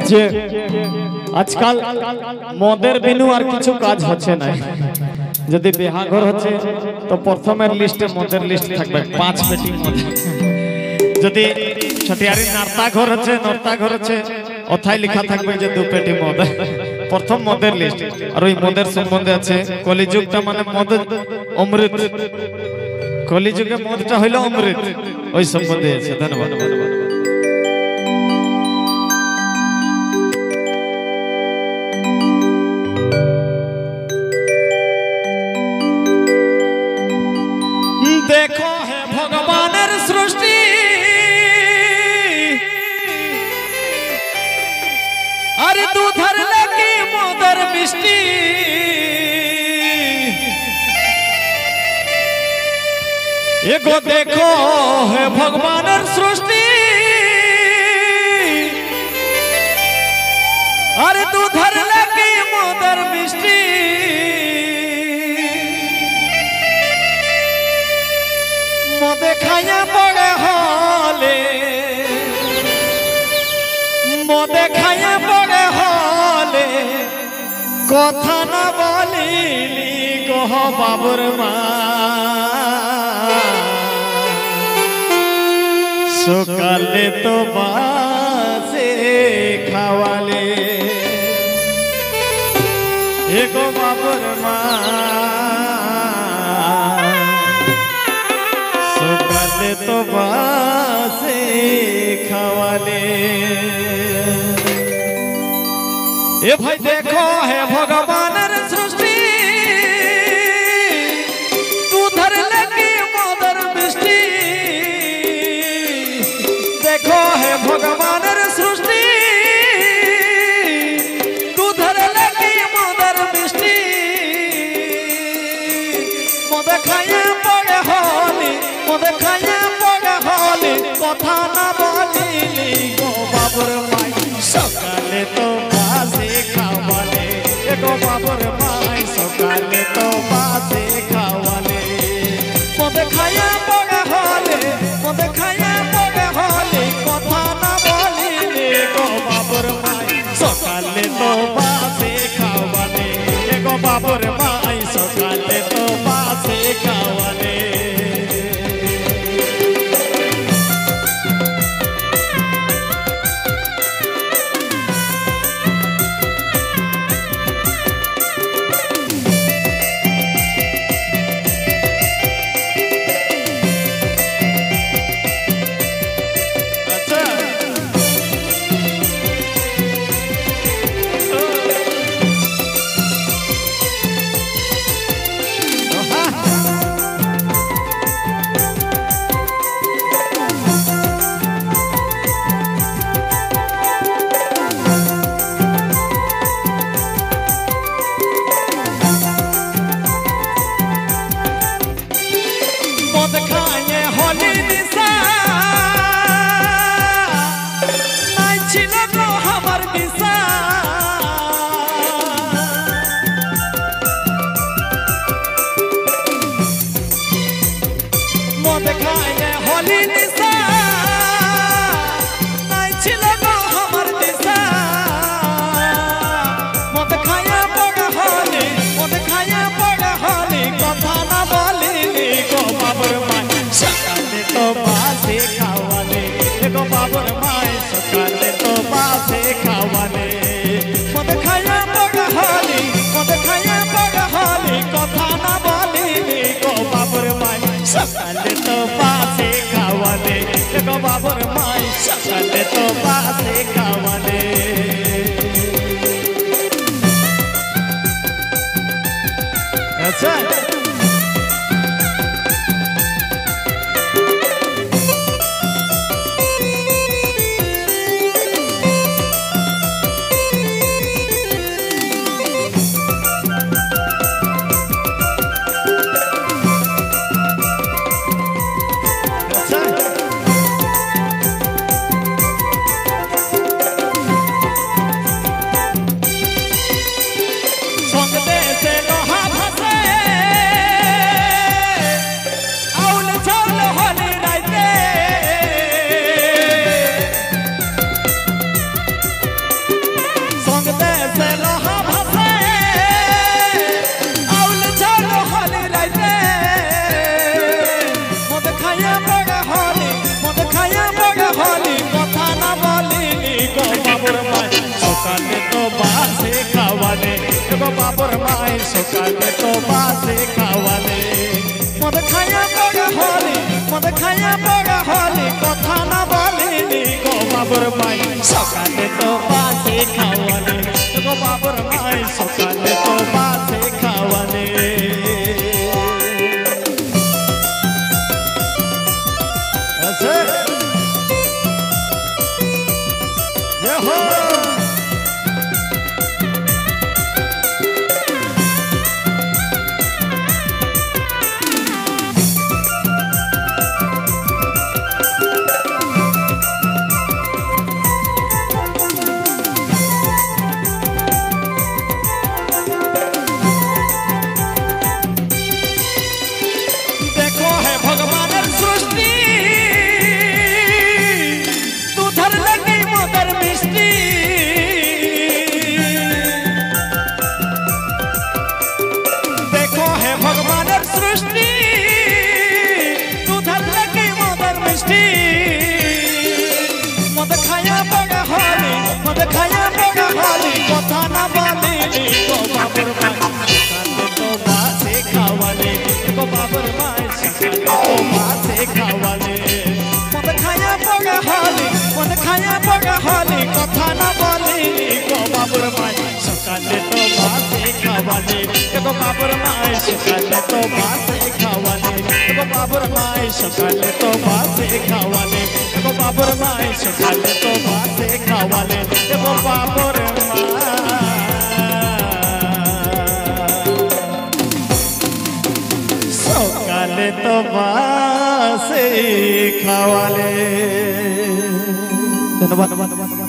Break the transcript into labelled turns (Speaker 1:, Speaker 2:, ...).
Speaker 1: যে আজকাল মদের বিনু আর কিছু কাজ হচ্ছে না। যদি বিহাঘর হচ্ছে তো প্রথমের লিস্টে মদের লিস্ট থাকবে 5 পেটি মদ। যদি ছটিয়ারি নার্তা ঘর হচ্ছে ওথায় লেখা থাকবে যে 2 পেটি মদ। প্রথম মদের লিস্ট। আর ওই মদের সম্বন্ধে আছে কলিযুগটা মানে মদ অমৃত, কলিযুগে মদটা হইল অমৃত, ওই সম্বন্ধে আছে। ধন্যবাদ। देखो है भगवानेर सृष्टि अरे दूधर लगी मोदर मिष्टि एगो देखो है भगवानेर सृष्टि अरे दूधर लगी मोदर मिष्टि मदे खाया बड़े हले मदे खाया बड़े हले कथा ना बोलिली कह बाबुर मा सकाले तो बासे खावाले एगो बाबुर मा सकाले तो बासे खावाले। ए भाई देखो है भगवानेर सृष्टि दूधर लगी मोदर मिष्टि देखो है भगवानेर सृष्टि दूधर लगी मोदर मिष्टि मद खाया बड़े होली मद खाया बड़े होली कथा ना बोलिली गो बाबुर माई सकाले तो बासे खावाले एगो बाबुर माई सकाले तो बासे खावाले मद खाया बड़े होली मद खाया बड़े होली कथा ना बोलिली गो बाबुर माई सकाले तो बासे खावाले एगो बाबुर माई सकाले तो बासे खावाले। बाबुर माई सकाले तो बासे खावाले मद खाया बड़ होली मद खाया बड़ होली कथा ना बोलिली गो बाबुर माई सकाले तो बासे खावाले गो बाबुर माई सकाले तो बासे खावाले। अच्छा বাবর মাই সকালে তো বাসে খাওয়ালে মদ খাইয়া বড় হলি মদ খাইয়া বড় হলি কথা না বলিনি গো বাবর মাই সকালে তো বাসে খাওয়ালে গো বাবর মাই সকালে তো বাসে খাওয়ালে কথা না বলিনি গো বাবর মাই সকালে তো বাসে খাওয়ালে গো বাবর মাই সকালে তো বাসে খাওয়ালে মদ খায়া বড় হলি মদ খায়া বড় হলি কথা না বলিনি গো বাবর মাই সকালে তো বাসে খাওয়ালে গো বাবর মাই সকালে তো বাসে খাওয়ালে গো বাবর মাই সকালে তো বাসে খাওয়ালে গো বাবর মাই সকালে তো বাসে খাওয়ালে গো বাবর সকালে তো বাসে খাওয়ালে ধন্যবাদ।